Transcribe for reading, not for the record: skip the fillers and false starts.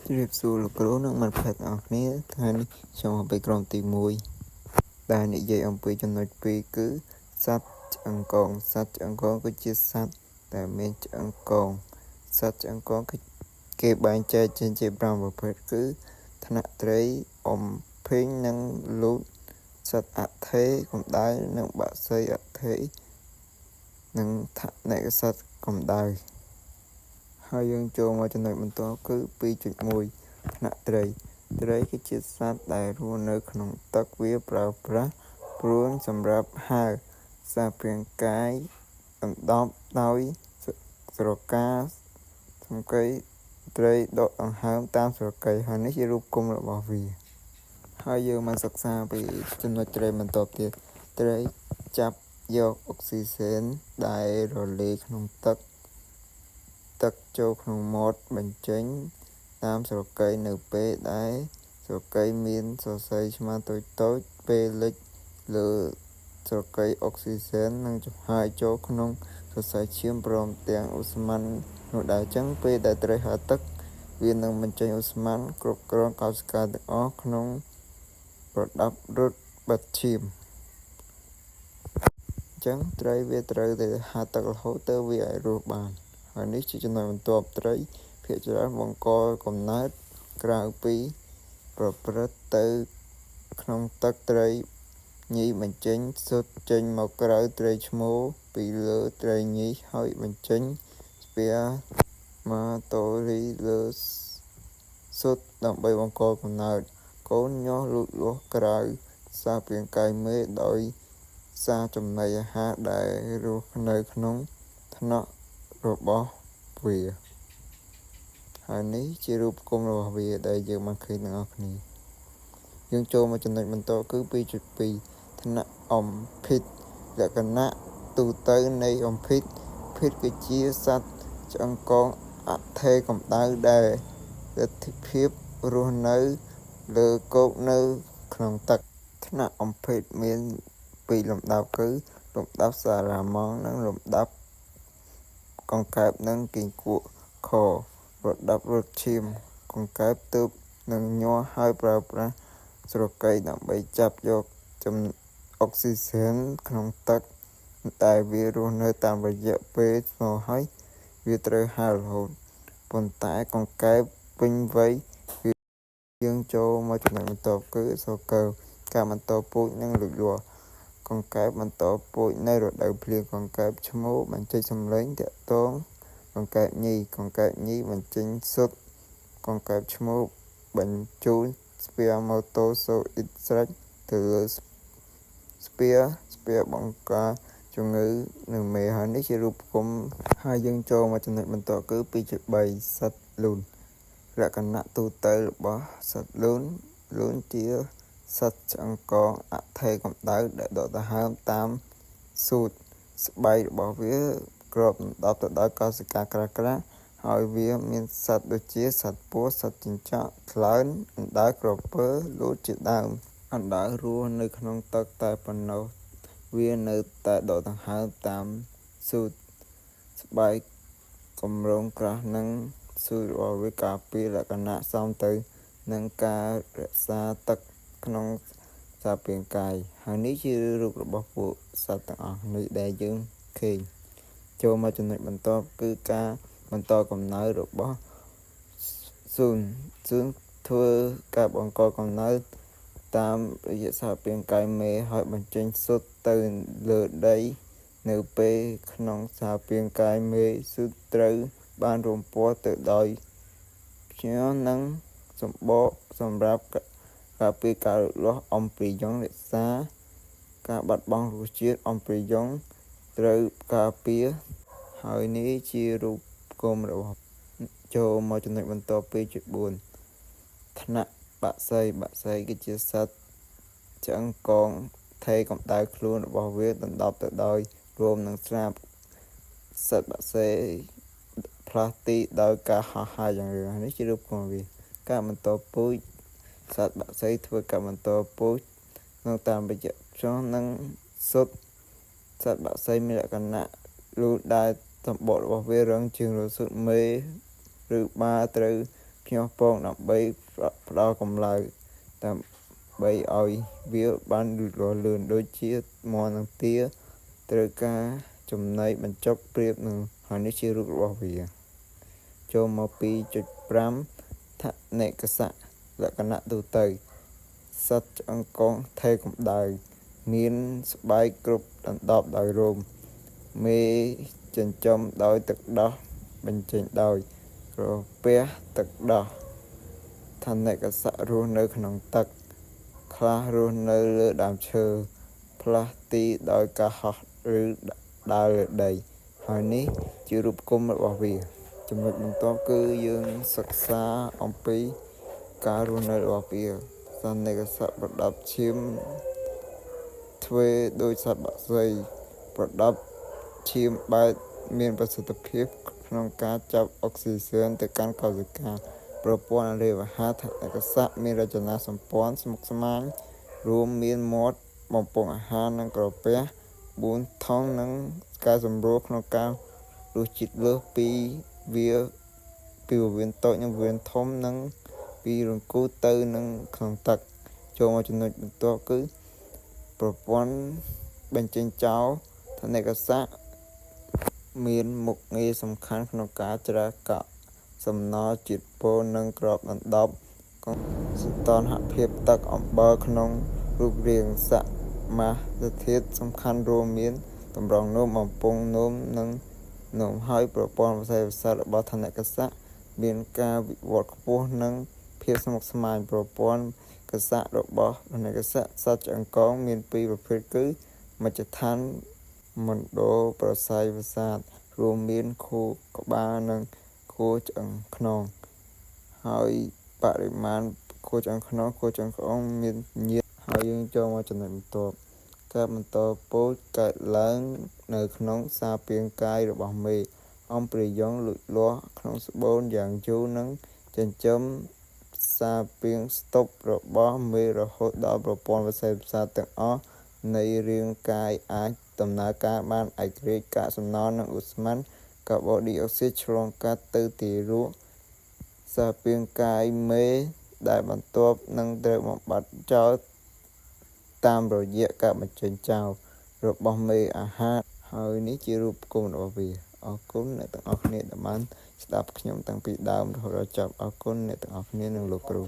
ជ្រាបសួរលោកគ្រូនិងមិត្តភក្តិទាំងអស់គ្នាថ្ងៃនេះខ្ញុំមកពីក្រុមទី1ដែលនិយាយអំពីចំណុច2គឺសត្វឆ្អឹងកងសត្វឆ្អឹងកងគឺជាសត្វដែលមានឆ្អឹងកងសត្វឆ្អឹងកងគឺគេបែងចែកចេញជា5ប្រភេទគឺថ្នាក់ត្រីអំភីងនិងលូតសត្វអថេកម្ដៅនិងបក្សីអថេនិងថនិកសត្វកម្ដៅហើយយើងចូលមកចំណុចបន្តគឺ 2.1 ថ្នាក់ត្រីគឺជាសត្វដែលរស់នៅក្នុងទឹកវាប្រើប្រាស់ព្រួញសម្រាប់ហើរសារពាង្គកាយដណ្ដប់ដោយស្រកាសំកៃត្រីដកដង្ហើមតាមស្រកីហើយនេះជារូបគុំរបស់វាហើយយើងមកសិក្សាពីចំណុចត្រីបន្តទៀតត្រីចាប់យកអុកស៊ីសែនដែលរលាយក្នុងទឹកចូលក្នុងមាត់បញ្ចេញតាមស្រកីនៅពេលដែលស្រកីមានសរសៃឆ្មាតូចពេលលិចលើស្រកីអុកស៊ីសែននឹងចំហាយចូលក្នុងសរសៃឈាមព្រមទាំងឧស្ម័ននោះដែរអញ្ចឹងពេលដែលត្រីហែលទឹកវានឹងបញ្ចេញឧស្ម័នគ្រប់គ្រងកោសិកាទាំងអស់ក្នុងប្រដាប់រត់បិទឈាមអញ្ចឹងត្រីវាត្រូវតែហែលទឹករហូតទៅវាអាចរស់បានហើយនេះជាចំណុចបន្ទាប់ត្រីភាគច្រើនបង្កកំណើតក្រៅពីប្រព្រឹត្តទៅក្នុងទឹកត្រីញីបញ្ចេញសុទ្ធចេញមកក្រៅត្រីឈ្មោលពីលើត្រីញីហើយបញ្ចេញស្ពាម៉ាតូរីលើសុទ្ធដើម្បីបង្កកំណើតកូនញាស់លូតលាស់ក្រៅសារពាង្គកាយមេដោយសារចំណីអាហារដែលរស់នៅក្នុងថ្នាក់របស់វាហើយនេះជារូបគុំរបស់វាដែលយើងបានឃើញទាំងអស់គ្នាយើងចូលមកចំណុចបន្តគឺ 2.2 ថ្នាក់អំភិតលក្ខណៈទូទៅនៃអំភិតគឺជាសត្វឆ្អឹងកងអថេកម្ដៅដែលលទ្ធភាពរស់នៅលើគោកនៅក្នុងទឹកថ្នាក់អំភិតមាន2លំដាប់គឺលំដាប់សារ៉ាម៉ង់និងលំដាប់កង្កែបនិងគីង្គក់ខប្រដាប់រត់ឈាមកង្កែបទើបនឹងញាស់ហើយប្រើប្រាស់ស្រកីដើម្បីចាប់យកអុកស៊ីសែនក្នុងទឹកតែវារស់នៅតាមរយៈពេលស្មោះហើយវាត្រូវហែលរហូតប៉ុន្តែកង្កែបពេញវ័យយើងចូលមកចំណុចបន្តគឺសកលការបន្តពូជនិងលូតលាស់កង្កែបបន្តពូជនៅរដូវភ្លៀងកង្កែបឈ្មោលបញ្ចេញសំឡេងតាក់ទងកង្កែបញីបញ្ចេញសុទ្ធកង្កែបឈ្មោលបញ្ជូនស្ពាម៉ូតូសូអ៊ីតស្រេចទៅលើស្ពាបង្ការជំងឺនៅមេហើយនេះជារូបគុំហើយយើងចូលមកចំណុចបន្តគឺ 2.3 សត្វលូនលក្ខណៈទូទៅរបស់សត្វលូនជាសត្វឆ្អឹងកងអថេកម្ដៅដែលដកដង្ហើមតាមសួតស្បែករបស់វាគ្របដណ្ដប់ទៅដោយកោសិកាក្រាស់ហើយវាមានសត្វដូចជាសត្វពស់សត្វចិញ្ចក់ខ្លែងអណ្ដើកក្រពើលូតជាដើមអណ្ដើករស់នៅក្នុងទឹកតែប៉ុណ្ណោះវានៅតែដកដង្ហើមតាមសួតស្បែកកម្រងក្រាស់និងសួតរបស់វាការពារលក្ខណៈសមទៅនឹងការរក្សាទឹកក្នុងសារពាង្គកាយហើយនេះជារូបរបស់ពួកសត្វទាំងអស់នេះដែលយើងឃើញចូលមកចំណុចបន្ទាប់គឺការបន្តកំណើតរបស់សួនធ្វើការបង្កកំណើតតាមរយៈសារពាង្គកាយមេហើយបញ្ចេញសុទ្ធទៅលើដីនៅពេលក្នុងសារពាង្គកាយមេសុទ្ធត្រូវបានរំពាស់ទៅដោយភ្ញរនិងសម្បកសម្រាប់ការពារការលូតលាស់អំព្រីយ៉ុងរក្សាការបាត់បង់រសជាតិអំព្រីយ៉ុងត្រូវការពារហើយនេះជារូបគុំរបស់ចូលមកចំណុចបន្ត 2.4 ថ្នាក់បក្សីគឺជាសត្វឆ្អឹងកងថេកម្ដៅខ្លួនរបស់វាដណ្ដប់ទៅដោយរួមនឹងស្លាបសត្វបក្សីផ្លាស់ទីដោយការហោះហើរយ៉ាងរឿននេះជារូបគុំវាការបន្តពូជសត្វបក្សីធ្វើការបន្តពូជនៅតាមរយៈខ្យល់និងសុទ្ធសត្វបក្សីមានលក្ខណៈលូតដែលសម្បករបស់វារឹងជាងរសុទ្ធមេឬបាត្រូវ ភ្ញាក់ពងដើម្បីផ្ដល់កម្លាំងដើម្បីឲ្យវាបានលូតលាស់លឿនដូចជាមាន់និងទាត្រូវការចំណីបញ្ចុកប្រៀបនឹងហើយនេះជារូបរបស់វាចូលមក 2.5 ថនិកស័ក្តិលក្ខណៈទូទៅសត្វឆ្អឹងកងថេរកម្ដៅមានស្បែកគ្រប់ដណ្ដប់ដោយរោមមេចិញ្ចឹមដោយទឹកដោះបញ្ចេញដោយក្រពះទឹកដោះថនិកស័ក្តិរស់នៅក្នុងទឹកខ្លះរស់នៅលើដើមឈើផ្លាស់ទីដោយការហោះឬដើរលើដីហើយនេះជារូបគុំរបស់វាចំណុចបន្ទាប់គឺយើងសិក្សាអំពីការរស់នៅរបស់វាសន្និកស័ក្តិប្រដាប់ឈាមធ្វើដោយសត្វបក្សីប្រដាប់ឈាមបែបមានប្រសិទ្ធភាពក្នុងការចាប់អុកស៊ីហ្សែនទៅកាន់កោសិកាប្រព័ន្ធអាហារវហ័សថនិកស័ក្តិមានរចនាសម្ព័ន្ធស្មុគស្មាញរួមមានមាត់បំពង់អាហារនិងក្រពះ4ថង់និងការសម្រួលក្នុងការរសជាតិលើសពីវៀនតូចនិងវៀនធំនិងពីរង្គូលទៅនឹងក្នុងទឹកចូលមកចំណុចបន្ទាប់គឺប្រព័ន្ធបញ្ចេញចោលថនិកស័ក្តិមានមុខងារសំខាន់ក្នុងការច្រះកាក់សំណល់ជាតិពុលនិងក្របដណ្ដប់សីតុណ្ហភាពទឹកអំបិលក្នុងរូបរាងសមាសធាតុសំខាន់រួមមានតម្រងនោមបំពង់នោមនិងនោមហើយប្រព័ន្ធប្រសាទរបស់ថនិកស័ក្តិមានការវិវត្តខ្ពស់និងភាពស្មុគស្មាញប្រព័ន្ធកស័ករបស់ថនិកស័ក្តិសត្វឆ្អឹងកងមានពីរប្រភេទគឺមជ្ឈដ្ឋានមណ្ឌលប្រសាយប្រសាទរួមមានខួរក្បាលនិងខួរឆ្អឹងខ្នងហើយបរិមាណខួរឆ្អឹងខ្នងមានញាតហើយយើងចូលមកចំណុចបន្ទាប់ការបន្តពូជកើតឡើងនៅក្នុងសារពាង្គកាយរបស់មេអំព្រាយ៉ងលូតលាស់ក្នុងស្បូនយ៉ាងយូរនិងចិញ្ចឹមសារពាង្គស្តុបរបស់មេរហូតដល់ប្រព័ន្ធប្រសាទទាំងអស់នៃរាងកាយអាចដំណើរការបានឯករាជ្យកាកសំណល់និងឧស្ម័នកាបូនឌីអុកស៊ីតឆ្លងកាត់ទៅទារកសារពាង្គកាយមេដែលបន្ទាប់នឹងត្រូវបំបត្តិចោលតាមរយៈការបញ្ចេញចោលរបស់មេអាហារហើយនេះជារូបគុំរបស់វាអរគុណអ្នកទាំងអស់គ្នាដែលបានស្ដាប់ខ្ញុំតាំងពីដើមរហូតដល់ចប់អរគុណអ្នកទាំងអស់គ្នានិងលោកគ្រូ